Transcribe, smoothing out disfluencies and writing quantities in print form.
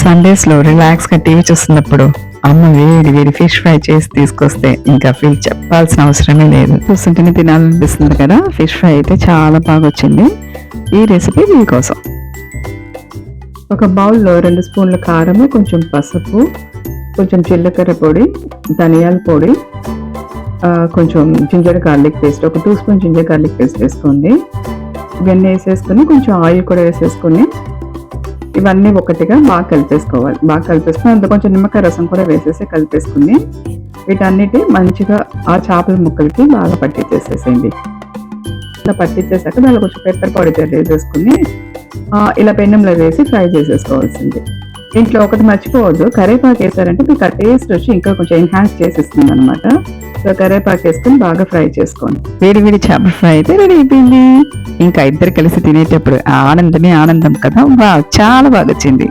సండేస్లో రిలాక్స్గా టీవీ చూస్తున్నప్పుడు అమ్మ వేడి వేడి ఫిష్ ఫ్రై చేసి తీసుకొస్తే ఇంకా ఫీల్ చెప్పాల్సిన అవసరమే లేదు. చూస్తుంటేనే తినాలనిపిస్తుంది కదా. ఫిష్ ఫ్రై అయితే చాలా బాగా వచ్చింది. ఈ రెసిపీ మీకోసం. ఒక బౌల్లో 2 స్పూన్ల కారము, కొంచెం పసుపు, కొంచెం జీలకర్ర పొడి, ధనియాల పొడి, కొంచెం జింజర్ గార్లిక్ పేస్ట్, ఒక 2 స్పూన్ జింజర్ గార్లిక్ పేస్ట్ వేసుకోండి. ఇవన్నీ వేసేసుకొని కొంచెం ఆయిల్ కూడా వేసేసుకొని ఇవన్నీ ఒకటిగా బాగా కలిపేసుకోవాలి. బాగా కలిపేసుకుని అందులో కొంచెం నిమ్మకాయ రసం కూడా వేసేసి కలిపేసుకుని వీటన్నిటి మంచిగా ఆ చేపల ముక్కలకి బాగా పట్టించేసేసేయండి. ఇలా పట్టించేసాక దానిలో కొంచెం పెప్పర్ పౌడర్ వేసేసుకుని ఇలా పెన్నంలో వేసి ఫ్రై చేసేసుకోవాల్సింది. ఇంట్లో ఒకటి మర్చిపోవద్దు, కరివేపాకు వేసారంటే మీకు ఆ టేస్ట్ వచ్చి ఇంకా కొంచెం ఎన్హాన్స్ చేసేస్తుంది అనమాట. సో కరివేపాకు వేసుకొని బాగా ఫ్రై చేసుకోండి. వేడి వేడి చేపల ఫ్రై అయితే రెడీ అయిపోయింది. ఇంకా ఇద్దరు కలిసి తినేటప్పుడు ఆనందమే ఆనందం కదా. చాలా బాగా వచ్చింది.